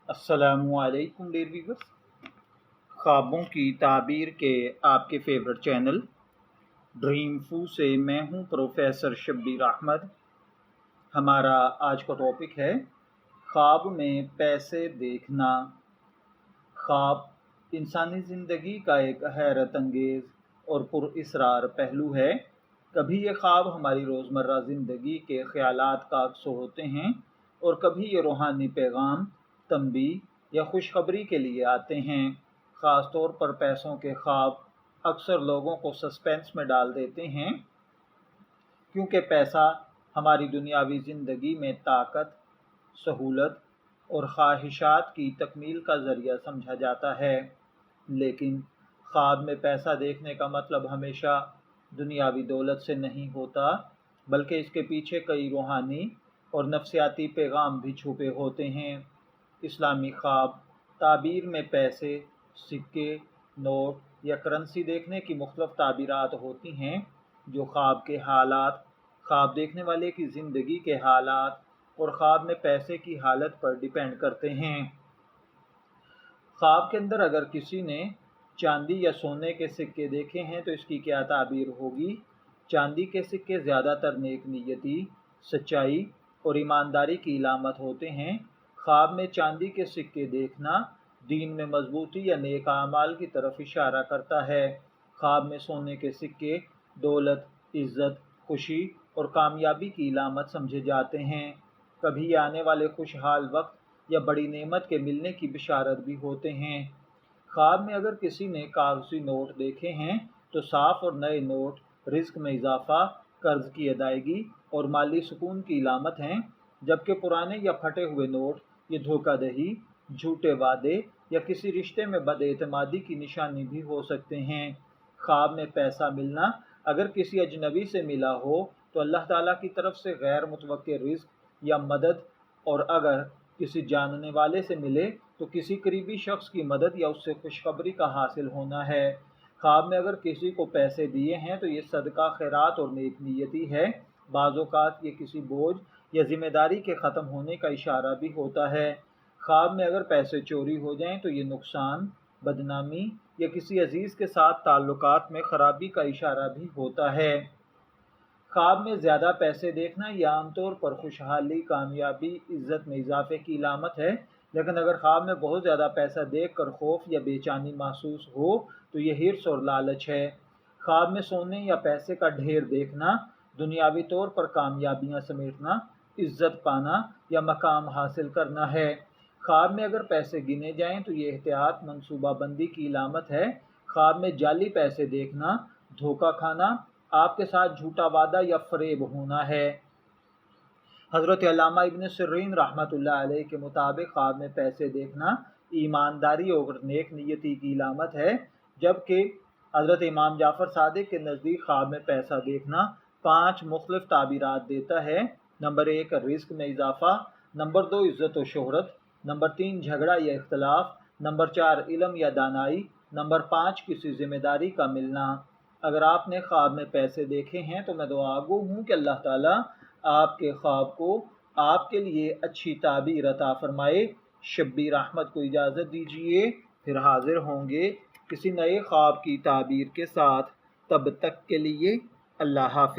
अस्सलामु अलैकुम dear viewers. ख्वाबों की ताबीर के आपके फेवरेट चैनल ड्रीम फू से मैं हूं प्रोफेसर शब्बीर अहमद। हमारा आज का टॉपिक है ख्वाब में पैसे देखना। ख्वाब इंसानी ज़िंदगी का एक हैरत अंगेज़ और पुरअसरार पहलू है। कभी ये ख्वाब हमारी रोज़मर्रा ज़िंदगी के ख़यालात का अक्स होते हैं और कभी ये रूहानी पैगाम, तंबीह या खुशखबरी के लिए आते हैं। ख़ास तौर पर पैसों के ख्वाब अक्सर लोगों को सस्पेंस में डाल देते हैं, क्योंकि पैसा हमारी दुनियावी ज़िंदगी में ताकत, सहूलत और ख्वाहिशात की तकमील का ज़रिया समझा जाता है। लेकिन ख्वाब में पैसा देखने का मतलब हमेशा दुनियावी दौलत से नहीं होता, बल्कि इसके पीछे कई रूहानी और नफ्सियाती पैगाम भी छुपे होते हैं। इस्लामी ख्वाब ताबीर में पैसे, सिक्के, नोट या करेंसी देखने की मुख्तलिफ ताबीरात होती हैं, जो ख्वाब के हालात, ख्वाब देखने वाले की ज़िंदगी के हालात और ख्वाब में पैसे की हालत पर डिपेंड करते हैं। ख्वाब के अंदर अगर किसी ने चांदी या सोने के सिक्के देखे हैं तो इसकी क्या ताबीर होगी? चांदी के सिक्के ज़्यादातर नेक नीयती, सच्चाई और ईमानदारी की इलामत होते हैं। ख्वाब में चांदी के सिक्के देखना दीन में मजबूती या नेक आमाल की तरफ इशारा करता है। ख्वाब में सोने के सिक्के दौलत, इज़्ज़त, खुशी और कामयाबी की इलामत समझे जाते हैं। कभी आने वाले खुशहाल वक्त या बड़ी नेमत के मिलने की बिशारत भी होते हैं। ख्वाब में अगर किसी ने कागजी नोट देखे हैं तो साफ और नए नोट रिस्क में इजाफा, कर्ज की अदायगी और माली सुकून की इलामत हैं, जबकि पुराने या फटे हुए नोट ये धोखाधड़ी, झूठे वादे या किसी रिश्ते में बदएतमादी की निशानी भी हो सकते हैं। ख्वाब में पैसा मिलना अगर किसी अजनबी से मिला हो तो अल्लाह ताला की तरफ से गैर मुतवक्के रिस्क या मदद, और अगर किसी जानने वाले से मिले तो किसी करीबी शख्स की मदद या उससे खुशखबरी का हासिल होना है। ख्वाब में अगर किसी को पैसे दिए हैं तो ये सदका, खैरात और नेक नीयती है। बाज़ औक़ात ये किसी बोझ या जिम्मेदारी के ख़त्म होने का इशारा भी होता है। ख्वाब में अगर पैसे चोरी हो जाएं तो ये नुकसान, बदनामी या किसी अजीज़ के साथ ताल्लुकात में ख़राबी का इशारा भी होता है। ख्वाब में ज़्यादा पैसे देखना यह आमतौर पर खुशहाली, कामयाबी, इज़्ज़त में इजाफे की इलामत है। लेकिन अगर ख्वाब में बहुत ज़्यादा पैसा देख कर खौफ या बेचैनी महसूस हो तो यह हिर्स और लालच है। ख्वाब में सोने या पैसे का ढेर देखना दुनियावी तौर पर कामयाबियाँ समेटना, इज़्ज़त पाना या मकाम हासिल करना है। ख्वाब में अगर पैसे गिने जाएं तो ये एहतियात, मनसूबाबंदी की इलामत है। ख्वाब में जाली पैसे देखना धोखा खाना, आपके साथ झूठा वादा या फरेब होना है। हज़रत अल्लामा इब्न सिरीन रहमतुल्लाह अलैह के मुताबिक ख्वाब में पैसे देखना ईमानदारी और नेक नीयती की इलामत है, जबकि हज़रत इमाम जाफ़र सादिक के नज़दीक ख्वाब में पैसा देखना 5 मुख्तलिफ ताबीरात देता है। नंबर 1 रिस्क में इजाफा, नंबर 2 इज़्ज़त और शोहरत, नंबर 3 झगड़ा या इख्तलाफ, नंबर 4 इल्म या दानाई, नंबर 5 किसी जिम्मेदारी का मिलना। अगर आपने ख्वाब में पैसे देखे हैं तो मैं दुआगो हूँ कि अल्लाह ताला आपके ख्वाब को आपके लिए अच्छी ताबीर अता फरमाए। शब्बीर अहमद को इजाज़त दीजिए, फिर हाजिर होंगे किसी नए ख्वाब की ताबीर के साथ। तब तक के लिए अल्लाह हाफ़िज़।